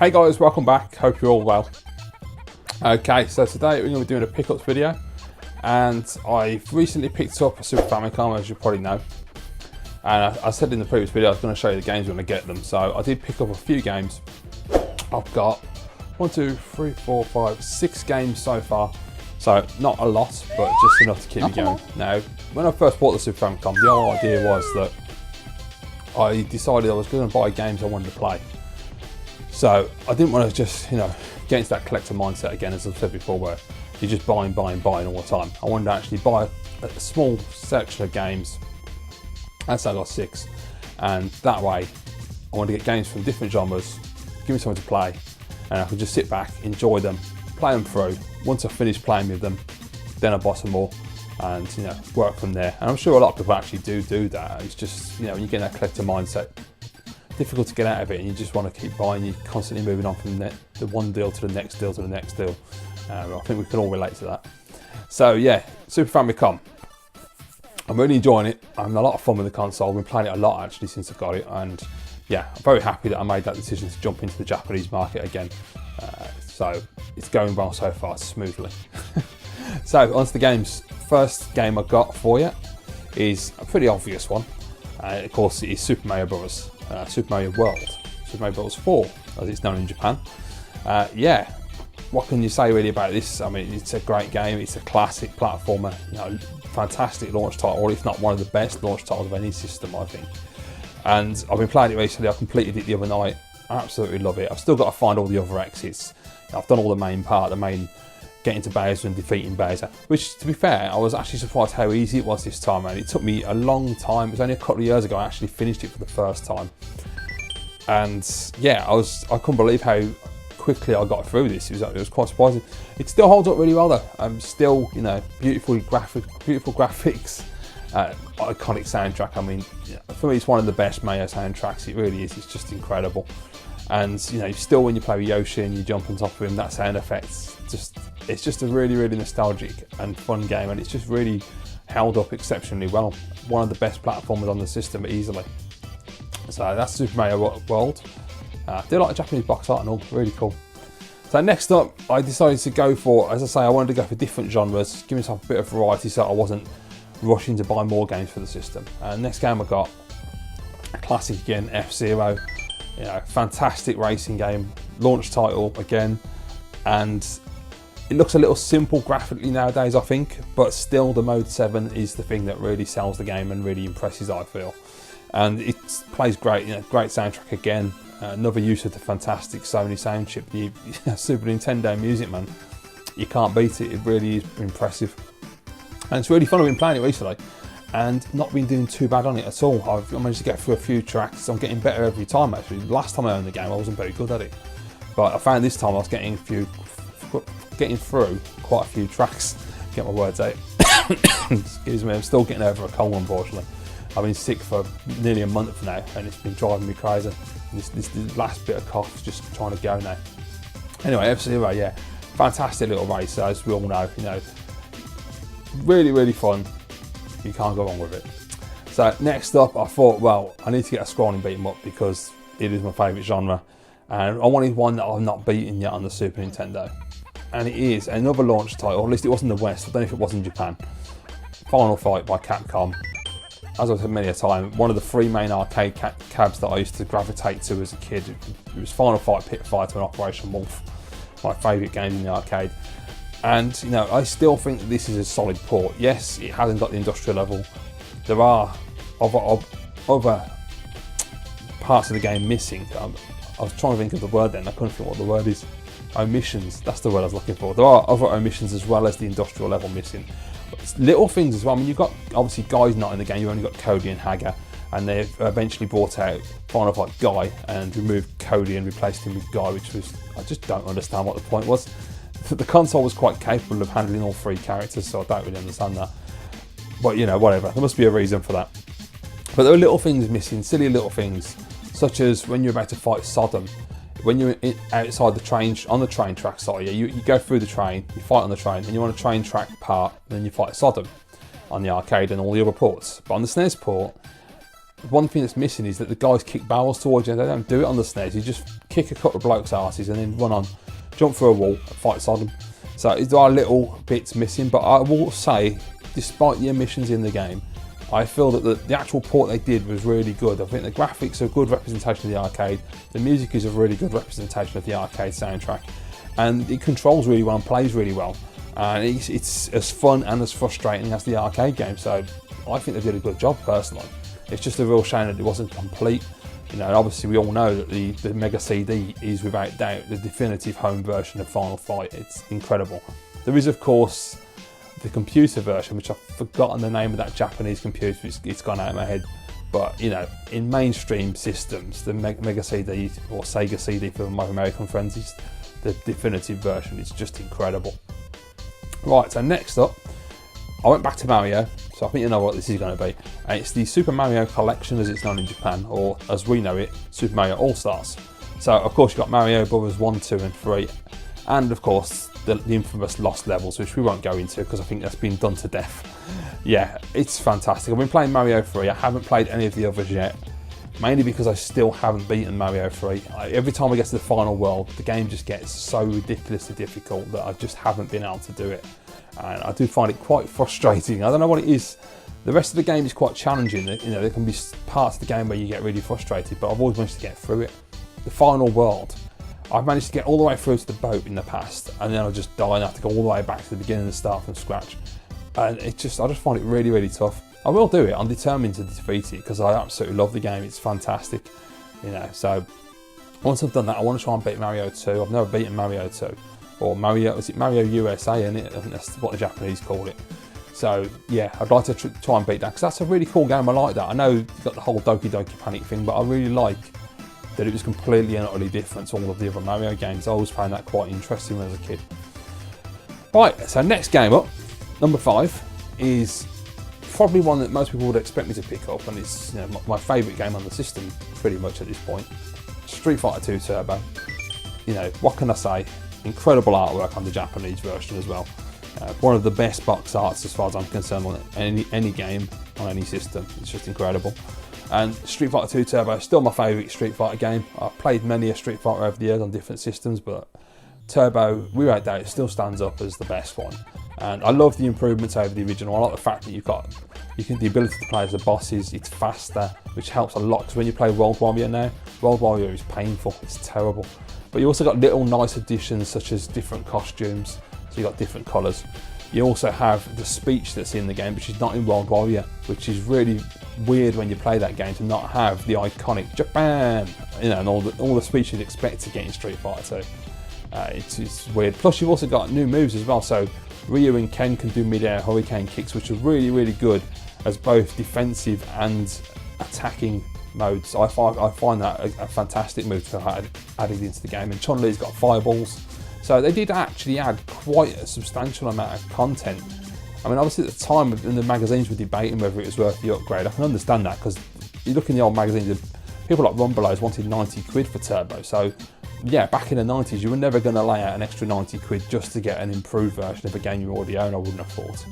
Hey guys, welcome back. Hope you're all well. Okay, so today we're going to be doing a pickups video, and I've recently picked up a Super Famicom, as you probably know. And I said in the previous video I was going to show you the games when I get them. So I did pick up a few games. I've got 6 games so far. So not a lot, but just enough to keep me going. Now, when I first bought the Super Famicom, the whole idea was that I decided I was going to buy games I wanted to play. So I didn't want to just, get into that collector mindset again, as I've said before, where you're just buying all the time. I wanted to actually buy a small section of games. That's I got 6, and that way I wanted to get games from different genres, give me something to play, and I could just sit back, enjoy them, play them through. Once I finish playing with them, then I buy some more and work from there. And I'm sure a lot of people actually do that. It's just when you get in that collector mindset, difficult to get out of it, and you just want to keep buying. You're constantly moving on from the one deal to the next deal to the next deal. I think we can all relate to that. So yeah, Super Famicom. I'm really enjoying it. I'm having a lot of fun with the console. I've been playing it a lot actually since I got it, and yeah, I'm very happy that I made that decision to jump into the Japanese market again. So it's going well so far, smoothly. So onto the games. First game I got for you is a pretty obvious one. Of course, it is Super Mario Bros. Super Mario World, Super Mario Bros. 4, as it's known in Japan. Yeah, what can you say really about this? I mean, it's a great game. It's a classic platformer. Fantastic launch title, if not one of the best launch titles of any system, I think. And I've been playing it recently. I completed it the other night. I absolutely love it. I've still got to find all the other exits. I've done all the main part, getting to Bowser and defeating Bowser, which, to be fair, I was actually surprised how easy it was this time around. It took me a long time. It was only a couple of years ago I actually finished it for the first time. And yeah, I couldn't believe how quickly I got through this. It was quite surprising. It still holds up really well though. Still, beautiful graphics, iconic soundtrack. I mean, for me, it's one of the best Mario soundtracks. It really is. It's just incredible. And still when you play with Yoshi and you jump on top of him, that sound effects, it's just a really, really nostalgic and fun game, and it's just really held up exceptionally well. One of the best platformers on the system easily. So that's Super Mario World. I do like the Japanese box art and all, really cool. So next up, I decided to go for, as I say, I wanted to go for different genres, give myself a bit of variety so I wasn't rushing to buy more games for the system. Next game I got, a classic again, F-Zero. Fantastic racing game, launch title again, and it looks a little simple graphically nowadays, I think, but still the Mode 7 is the thing that really sells the game and really impresses, I feel. And it plays great, great soundtrack again. Another use of the fantastic Sony sound chip, the Super Nintendo music, man. You can't beat it. It really is impressive, and it's really fun. I've been playing it recently and not been doing too bad on it at all. I've managed to get through a few tracks. I'm getting better every time actually. Last time I owned the game I wasn't very good at it, but I found this time I was getting through quite a few tracks. Get my words out. Excuse me, I'm still getting over a cold, unfortunately. I've been sick for nearly a month now, and it's been driving me crazy. This last bit of cough's just trying to go now. Anyway, F-Zero, yeah, fantastic little race, as we all know. Really, really fun. You can't go wrong with it. So next up, I thought, well, I need to get a scrolling beat 'em up because it is my favourite genre, and I wanted one that I've not beaten yet on the Super Nintendo. And it is another launch title, or at least it was in the West. I don't know if it was in Japan. Final Fight by Capcom. As I've said many a time, one of the 3 main arcade cabs that I used to gravitate to as a kid. It was Final Fight, Pit Fighter and Operation Wolf, my favourite game in the arcade. And I still think that this is a solid port. Yes, it hasn't got the industrial level. There are other parts of the game missing. I was trying to think of the word then, I couldn't think what the word is. Omissions, that's the word I was looking for. There are other omissions as well as the industrial level missing. But little things as well. I mean, you've got obviously Guy's not in the game, you've only got Cody and Hager, and they've eventually brought out Final Fight Guy and removed Cody and replaced him with Guy, which was, I just don't understand what the point was. The console was quite capable of handling all 3 characters, so I don't really understand that. But whatever, there must be a reason for that. But there are little things missing, silly little things, such as when you're about to fight Sodom. When you're outside the train, on the train track, you go through the train, you fight on the train, and you're on a train track part, and then you fight Sodom on the arcade and all the other ports. But on the SNES port, one thing that's missing is that the guys kick barrels towards you, and they don't do it on the SNES. You just kick a couple of blokes' asses and then run on, jump through a wall, fight Sodom. So there are little bits missing, but I will say, despite the omissions in the game, I feel that the actual port they did was really good. I think the graphics are a good representation of the arcade, the music is a really good representation of the arcade soundtrack, and it controls really well and plays really well. And it's as fun and as frustrating as the arcade game, so I think they did a good job personally. It's just a real shame that it wasn't complete. You know, obviously we all know that the Mega CD is without doubt the definitive home version of Final Fight. It's incredible. There is of course the computer version, which I've forgotten the name of that Japanese computer, it's gone out of my head. But you know, in mainstream systems, the Mega CD or Sega CD for my American friends is the definitive version. It's just incredible. Right, so next up, I went back to Mario, so I think you know what this is going to be. It's the Super Mario Collection as it's known in Japan, or as we know it, Super Mario All-Stars. So of course you've got Mario Brothers 1, 2 and 3, and of course the infamous Lost Levels, which we won't go into because I think that's been done to death. Yeah, it's fantastic. I've been playing Mario 3, I haven't played any of the others yet, mainly because I still haven't beaten Mario 3. Every time I get to the final world, the game just gets so ridiculously difficult that I just haven't been able to do it. And I do find it quite frustrating. I don't know what it is. The rest of the game is quite challenging. You know, there can be parts of the game where you get really frustrated, but I've always managed to get through it. The final world, I've managed to get all the way through to the boat in the past, and then I'll just die and have to go all the way back to the beginning and start from scratch. And I just find it really, really tough. I will do it. I'm determined to defeat it because I absolutely love the game. It's fantastic, you know. So once I've done that, I want to try and beat Mario 2. I've never beaten Mario 2, or Mario. Is it Mario USA? Isn't it? I think that's what the Japanese call it. So yeah, I'd like to try and beat that because that's a really cool game. I like that. I know you've got the whole Doki Doki Panic thing, but I really like that it was completely and utterly different to all of the other Mario games. I always found that quite interesting when I was a kid. Right, so next game up, number 5, is probably one that most people would expect me to pick up, and it's, you know, my favourite game on the system pretty much at this point. Street Fighter 2 Turbo. You know, what can I say? Incredible artwork on the Japanese version as well. One of the best box arts as far as I'm concerned on any game on any system. It's just incredible. And Street Fighter 2 Turbo is still my favourite Street Fighter game. I've played many a Street Fighter over the years on different systems, but Turbo, without doubt, it still stands up as the best one. And I love the improvements over the original. I like the fact that the ability to play as the bosses, it's faster, which helps a lot, because when you play World Warrior now, World Warrior is painful, it's terrible. But you also got little nice additions such as different costumes, so you got different colours. You also have the speech that's in the game, which is not in World Warrior, which is really weird when you play that game to not have the iconic Japan, you know, and all the speech you'd expect to get in Street Fighter 2. It's weird. Plus you've also got new moves as well, so Ryu and Ken can do mid-air hurricane kicks, which are really, really good as both defensive and attacking modes. I find that a fantastic move to have added into the game. And Chun-Li's got fireballs. So they did actually add quite a substantial amount of content. I mean, obviously at the time when the magazines were debating whether it was worth the upgrade, I can understand that, because you look in the old magazines, people like Rumbelows wanted 90 quid for Turbo. So yeah, back in the 90s, you were never going to lay out an extra 90 quid just to get an improved version of a game you already own, I wouldn't have thought.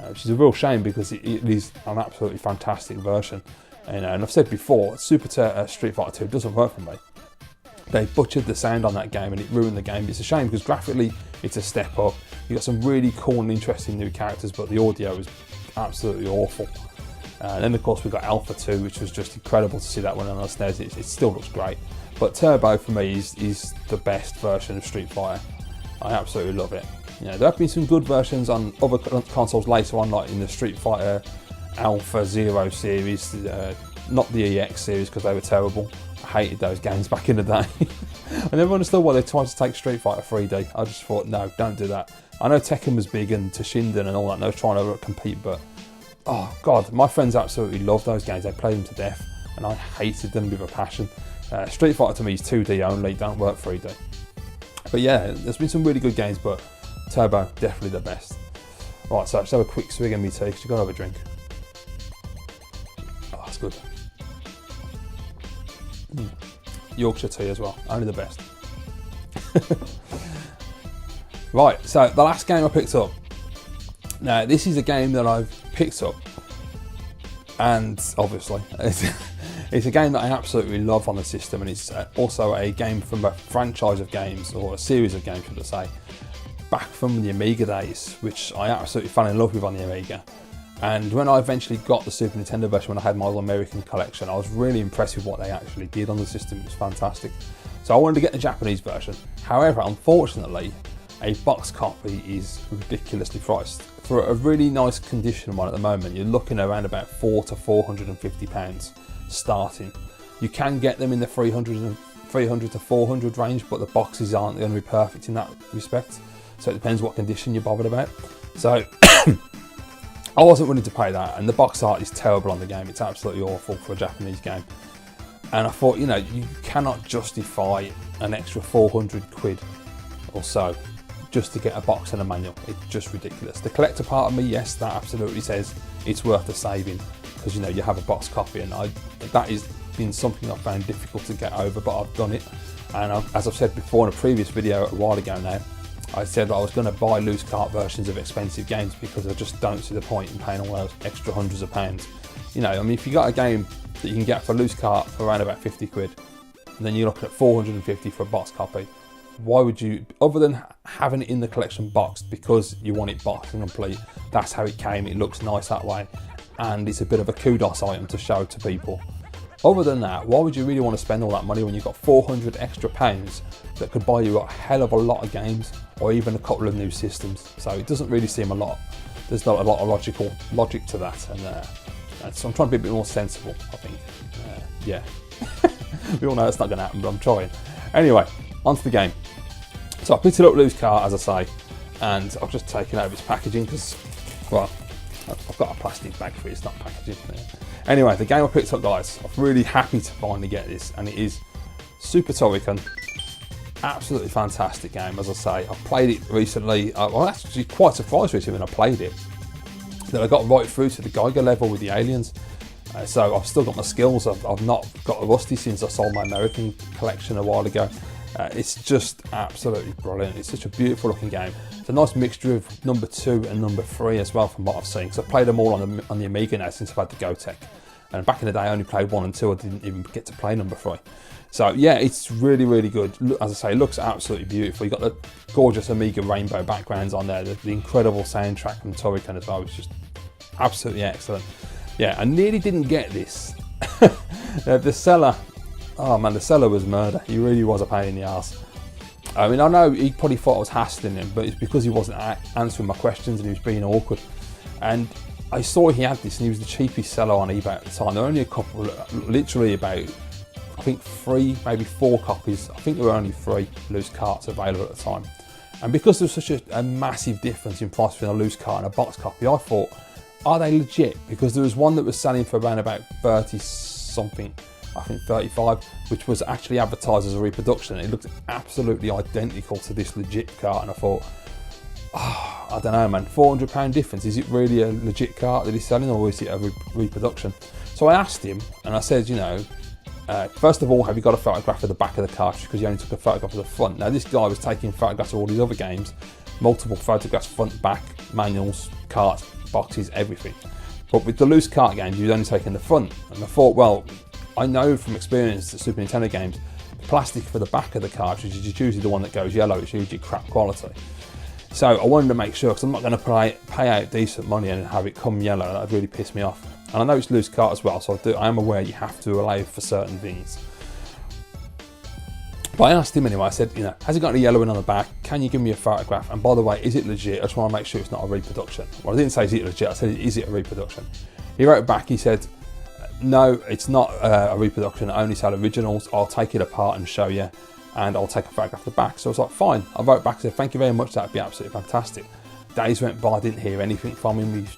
Which is a real shame, because it is an absolutely fantastic version. And I've said before, Street Fighter 2 doesn't work for me. They butchered the sound on that game and it ruined the game. It's a shame, because graphically it's a step up. You've got some really cool and interesting new characters, but the audio is absolutely awful. And then of course we've got Alpha 2, which was just incredible to see that one on the SNES. It still looks great. But Turbo for me is the best version of Street Fighter. I absolutely love it. You know, there have been some good versions on other consoles later on, like in the Street Fighter Alpha Zero series, not the EX series because they were terrible. I hated those games back in the day. I never understood why they tried to take Street Fighter 3D. I just thought, no, don't do that. I know Tekken was big and Toshinden and all that, and they were trying to compete, but oh god, my friends absolutely loved those games. They played them to death, and I hated them with a passion. Street Fighter to me is 2D only, don't work 3D. But yeah, there's been some really good games, but Turbo, definitely the best. Right, so let's have a quick swig of me tea, because you've got to have a drink. Oh, that's good. Yorkshire tea as well, only the best. Right, so the last game I picked up. Now, this is a game that I've picked up, and obviously, It's a game that I absolutely love on the system, and it's also a game from a franchise of games, or a series of games, should I say, back from the Amiga days, which I absolutely fell in love with on the Amiga. And when I eventually got the Super Nintendo version, when I had my All-American collection, I was really impressed with what they actually did on the system. It was fantastic. So I wanted to get the Japanese version. However, unfortunately, a box copy is ridiculously priced. For a really nice condition one at the moment, you're looking around about £400 to £450 starting. You can get them in the 300 to 400 range, but the boxes aren't going to be perfect in that respect. So it depends what condition you're bothered about. So I wasn't willing to pay that, and the box art is terrible on the game. It's absolutely awful for a Japanese game. And I thought, you know, you cannot justify an extra 400 quid or so just to get a box and a manual. It's just ridiculous. The collector part of me, yes, that absolutely says it's worth the saving, because, you know, you have a box copy, and that has been something I've found difficult to get over, but I've done it. And as I've said before in a previous video a while ago now, I said I was going to buy loose cart versions of expensive games because I just don't see the point in paying all those extra hundreds of pounds. You know, I mean, if you got a game that you can get for loose cart for around about 50 quid, and then you're looking at 450 for a box copy, why would you, other than having it in the collection boxed because you want it boxed and complete, that's how it came, it looks nice that way, and it's a bit of a kudos item to show to people. Other than that, why would you really want to spend all that money when you've got 400 extra pounds that could buy you a hell of a lot of games, or even a couple of new systems? So it doesn't really seem a lot. There's not a lot of logic to that, and so I'm trying to be a bit more sensible, I think. Yeah, we all know it's not going to happen, but I'm trying. Anyway, onto the game. So I picked it up loose cart, as I say, and I've just taken out its packaging because, well, I've got a plastic bag for it, it's not packaging. Anyway, the game I picked up, guys, I'm really happy to finally get this, and it is Super Turrican. Absolutely fantastic game, as I say. I've played it recently. I was actually quite surprised recently when I played it that I got right through to the Geiger level with the aliens. So I've still got my skills. I've not got rusty since I sold my American collection a while ago. It's just absolutely brilliant. It's such a beautiful looking game. It's a nice mixture of number 2 and number 3 as well, from what I've seen. So I've played them all on the Amiga now since I've had the GoTech. And back in the day I only played 1 and 2. I didn't even get to play number 3. So yeah, it's really, really good. As I say, it looks absolutely beautiful. You've got the gorgeous Amiga rainbow backgrounds on there, the incredible soundtrack from Turrican as well, which is just absolutely excellent. Yeah, I nearly didn't get this. The seller, oh man, the seller was murder. He really was a pain in the arse. I mean, I know he probably thought I was hassling him, but it's because he wasn't answering my questions and he was being awkward. And I saw he had this, and he was the cheapest seller on eBay at the time. There were only a couple, literally about, I think 3, maybe 4 copies. I think there were only 3 loose carts available at the time. And because there was such a massive difference in price between a loose cart and a box copy, I thought, are they legit? Because there was one that was selling for around about 30 something, I think 35, which was actually advertised as a reproduction. It looked absolutely identical to this legit cart, and I thought, oh, I don't know, man, £400 difference. Is it really a legit cart that he's selling, or is it a reproduction? So I asked him, and I said, you know, first of all, have you got a photograph of the back of the cartridge? Because you only took a photograph of the front. Now, this guy was taking photographs of all these other games, multiple photographs, front, back, manuals, carts, boxes, everything. But with the loose cart games, he was only taking the front. And I thought, well, I know from experience that Super Nintendo games, the plastic for the back of the cartridge is usually the one that goes yellow. It's usually crap quality. So I wanted to make sure, because I'm not going to pay out decent money and have it come yellow. That would really piss me off. And I know it's loose cart as well, so I am aware you have to allow for certain things. But I asked him anyway, I said, you know, has it got any yellowing on the back? Can you give me a photograph? And by the way, is it legit? I just want to make sure it's not a reproduction. Well, I didn't say is it legit, I said, is it a reproduction? He wrote back, he said, no, it's not a reproduction, I only sell originals. I'll take it apart and show you, and I'll take a photograph of the back. So I was like, fine. I wrote back and said, thank you very much, that'd be absolutely fantastic. Days went by, I didn't hear anything from him. He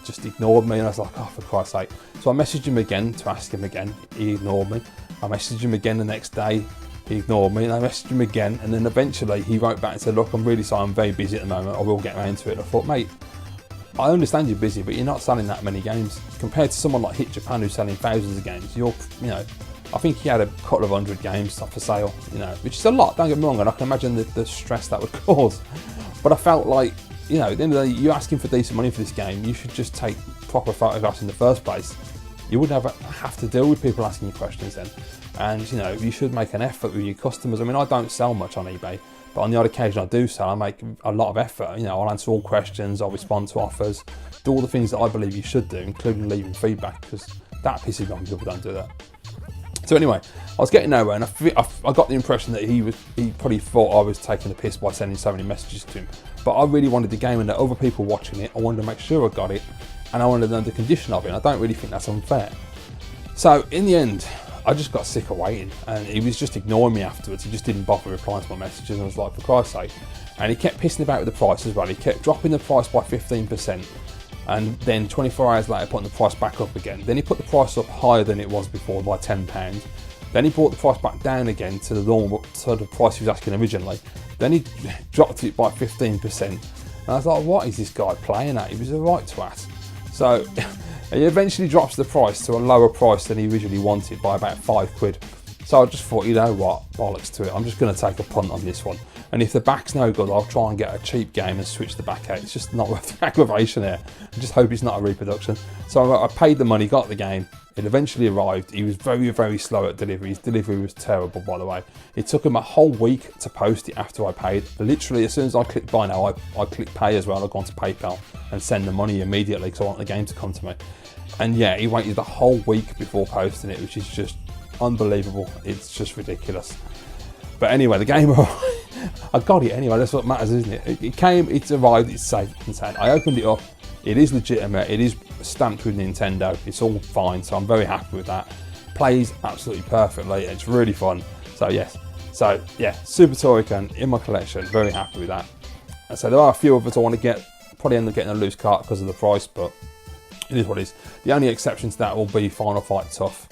just ignored me, and I was like, oh, for Christ's sake. So I messaged him again to ask him again. He ignored me. I messaged him again the next day. He ignored me, and I messaged him again, and then eventually he wrote back and said, look, I'm really sorry, I'm very busy at the moment, I will get around to it. I thought, mate, I understand you're busy, but you're not selling that many games. Compared to someone like Hit Japan who's selling thousands of games, you know, I think he had a couple of 100 games up for sale, you know, which is a lot, don't get me wrong, and I can imagine the stress that would cause. But I felt like, you know, at the end of the day, you're asking for decent money for this game, you should just take proper photographs in the first place. you wouldn't have to deal with people asking you questions then. And you know, you should make an effort with your customers. I mean, I don't sell much on eBay, but on the odd occasion I do sell, I make a lot of effort. You know, I'll answer all questions, I'll respond to offers, do all the things that I believe you should do, including leaving feedback, because that pisses me off when people don't do that. So anyway, I was getting nowhere, and I got the impression that he probably thought I was taking the piss by sending so many messages to him. But I really wanted the game, and there were other people watching it. I wanted to make sure I got it, and I wanted to know the condition of it. And I don't really think that's unfair. So in the end, I just got sick of waiting, and he was just ignoring me afterwards. He just didn't bother replying to my messages, and I was like, for Christ's sake. And he kept pissing about with the price as well. He kept dropping the price by 15%. And then 24 hours later putting the price back up again. Then he put the price up higher than it was before by £10. Then he brought the price back down again to the normal, to the price he was asking originally. Then he dropped it by 15%. And I was like, what is this guy playing at? He was a right twat. So he eventually drops the price to a lower price than he originally wanted by about £5. So I just thought, you know what, bollocks to it. I'm just going to take a punt on this one. And if the back's no good, I'll try and get a cheap game and switch the back out. It's just not worth the aggravation here. I just hope it's not a reproduction. So I paid the money, got the game. It eventually arrived. He was very, very slow at delivery. His delivery was terrible, by the way. It took him a whole week to post it after I paid. Literally, as soon as I clicked buy now, I clicked pay as well. I go onto PayPal and send the money immediately because I want the game to come to me. And yeah, he waited the whole week before posting it, which is just unbelievable. It's just ridiculous. But anyway, the game, I got it anyway. That's what matters, isn't it? It came, it's arrived, it's safe and sound. I opened it up. It is legitimate. It is stamped with Nintendo. It's all fine, so I'm very happy with that. Plays absolutely perfectly. It's really fun. So yes. So yeah, Super Turrican in my collection. Very happy with that. And so there are a few others I want to get. Probably end up getting a loose cart because of the price, but it is what it is. The only exception to that will be Final Fight Tough.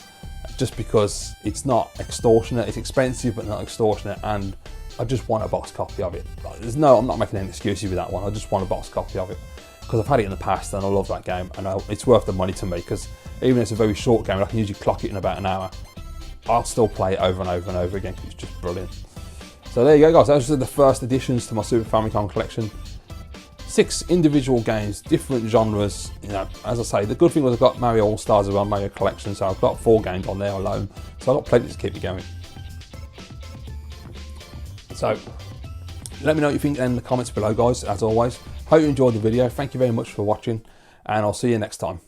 Just because it's not extortionate, it's expensive but not extortionate, and I just want a box copy of it. I'm not making any excuses with that one. I just want a box copy of it because I've had it in the past and I love that game, and it's worth the money to me because even if it's a very short game, I can usually clock it in about an hour. I'll still play it over and over and over again because it's just brilliant. So there you go, guys. Those are the first additions to my Super Famicom collection. 6 individual games, different genres. You know, as I say, the good thing was I've got Mario All Stars as well, Mario Collection, so I've got 4 games on there alone. So I've got plenty to keep me going. So let me know what you think in the comments below, guys. As always, hope you enjoyed the video. Thank you very much for watching, and I'll see you next time.